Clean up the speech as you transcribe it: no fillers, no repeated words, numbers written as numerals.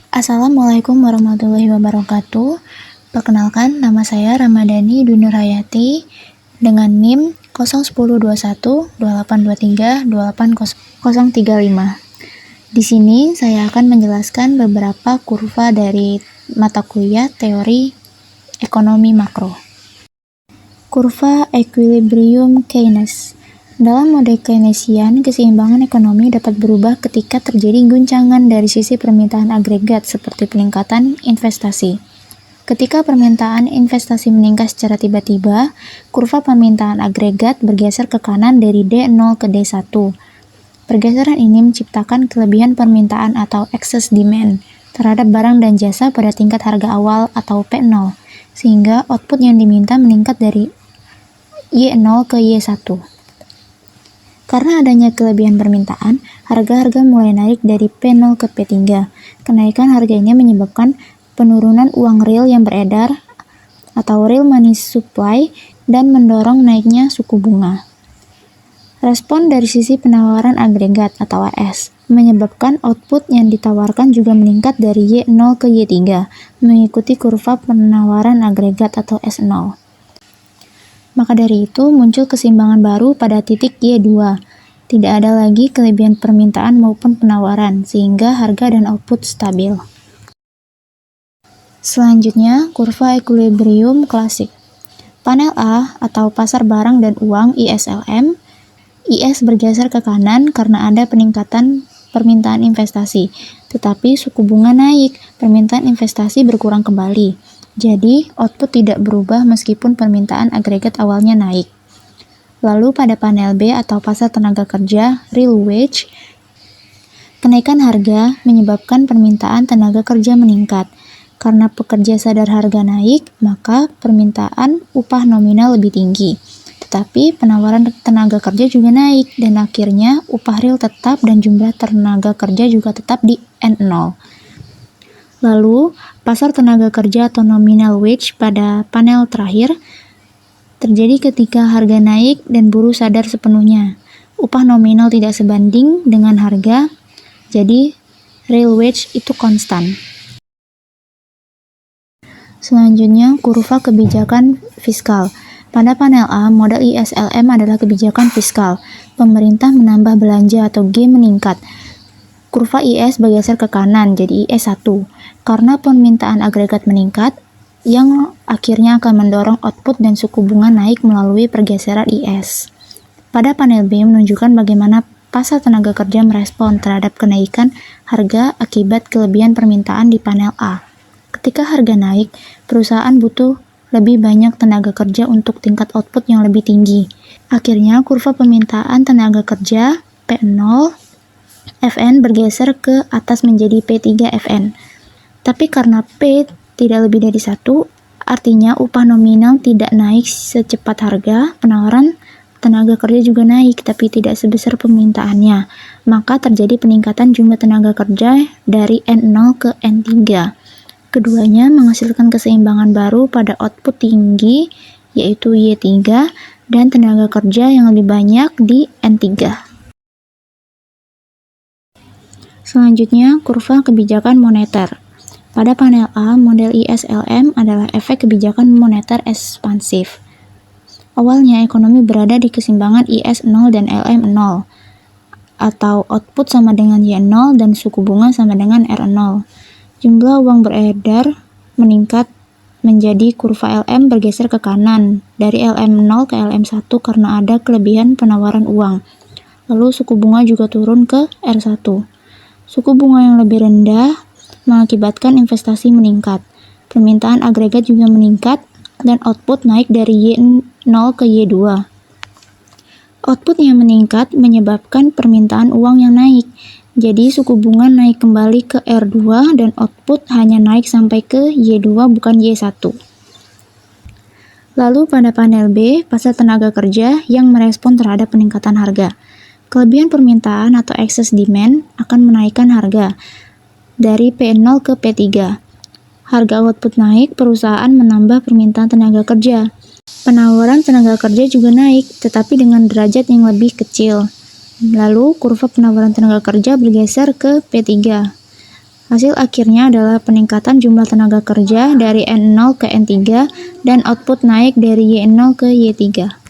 Assalamualaikum warahmatullahi wabarakatuh. Perkenalkan, nama saya Ramadhani Dunurhayati dengan NIM 010212823280035. Di sini saya akan menjelaskan beberapa kurva dari mata kuliah teori ekonomi makro. Kurva equilibrium Keynes. Dalam mode Keynesian, keseimbangan ekonomi dapat berubah ketika terjadi guncangan dari sisi permintaan agregat seperti peningkatan investasi. Ketika permintaan investasi meningkat secara tiba-tiba, kurva permintaan agregat bergeser ke kanan dari D0 ke D1. Pergeseran ini menciptakan kelebihan permintaan atau excess demand terhadap barang dan jasa pada tingkat harga awal atau P0, sehingga output yang diminta meningkat dari Y0 ke Y1. Karena adanya kelebihan permintaan, harga-harga mulai naik dari P0 ke P3. Kenaikan harga ini menyebabkan penurunan uang real yang beredar atau real money supply dan mendorong naiknya suku bunga. Respon dari sisi penawaran agregat atau AS menyebabkan output yang ditawarkan juga meningkat dari Y0 ke Y3, mengikuti kurva penawaran agregat atau S0. Maka dari itu, muncul keseimbangan baru pada titik Y2. Tidak ada lagi kelebihan permintaan maupun penawaran, sehingga harga dan output stabil. Selanjutnya, kurva equilibrium klasik. Panel A atau pasar barang dan uang ISLM, IS bergeser ke kanan karena ada peningkatan permintaan investasi, tetapi suku bunga naik, permintaan investasi berkurang kembali. Jadi, output tidak berubah meskipun permintaan agregat awalnya naik. Lalu pada panel B atau pasar tenaga kerja, real wage, kenaikan harga menyebabkan permintaan tenaga kerja meningkat. Karena pekerja sadar harga naik, maka permintaan upah nominal lebih tinggi. Tetapi penawaran tenaga kerja juga naik, dan akhirnya upah real tetap dan jumlah tenaga kerja juga tetap di N0. Lalu, pasar tenaga kerja atau nominal wage pada panel terakhir terjadi ketika harga naik dan buruh sadar sepenuhnya. Upah nominal tidak sebanding dengan harga, jadi real wage itu konstan. Selanjutnya, kurva kebijakan fiskal. Pada panel A, model ISLM adalah kebijakan fiskal. Pemerintah menambah belanja atau G meningkat. Kurva IS bergeser ke kanan, jadi IS1. Karena permintaan agregat meningkat, yang akhirnya akan mendorong output dan suku bunga naik melalui pergeseran IS. Pada panel B menunjukkan bagaimana pasar tenaga kerja merespon terhadap kenaikan harga akibat kelebihan permintaan di panel A. Ketika harga naik, perusahaan butuh lebih banyak tenaga kerja untuk tingkat output yang lebih tinggi. Akhirnya, kurva permintaan tenaga kerja P0 FN bergeser ke atas menjadi P3 FN. Tapi karena P tidak lebih dari 1, artinya upah nominal tidak naik secepat harga, penawaran tenaga kerja juga naik, tapi tidak sebesar permintaannya. Maka terjadi peningkatan jumlah tenaga kerja dari N0 ke N3. Keduanya menghasilkan keseimbangan baru pada output tinggi, yaitu Y3, dan tenaga kerja yang lebih banyak di N3. Selanjutnya, kurva kebijakan moneter. Pada panel A, model ISLM adalah efek kebijakan moneter ekspansif. Awalnya, ekonomi berada di keseimbangan IS0 dan LM0, atau output sama dengan Y0 dan suku bunga sama dengan R0. Jumlah uang beredar meningkat menjadi kurva LM bergeser ke kanan, dari LM0 ke LM1 karena ada kelebihan penawaran uang. Lalu suku bunga juga turun ke R1. Suku bunga yang lebih rendah mengakibatkan investasi meningkat. Permintaan agregat juga meningkat dan output naik dari Y0 ke Y2. Output yang meningkat menyebabkan permintaan uang yang naik. Jadi suku bunga naik kembali ke R2 dan output hanya naik sampai ke Y2 bukan Y1. Lalu pada panel B, pasar tenaga kerja yang merespon terhadap peningkatan harga. Kelebihan permintaan atau excess demand akan menaikkan harga dari P0 ke P3. Harga output naik, perusahaan menambah permintaan tenaga kerja. Penawaran tenaga kerja juga naik, tetapi dengan derajat yang lebih kecil. Lalu, kurva penawaran tenaga kerja bergeser ke P3. Hasil akhirnya adalah peningkatan jumlah tenaga kerja dari N0 ke N3 dan output naik dari Y0 ke Y3.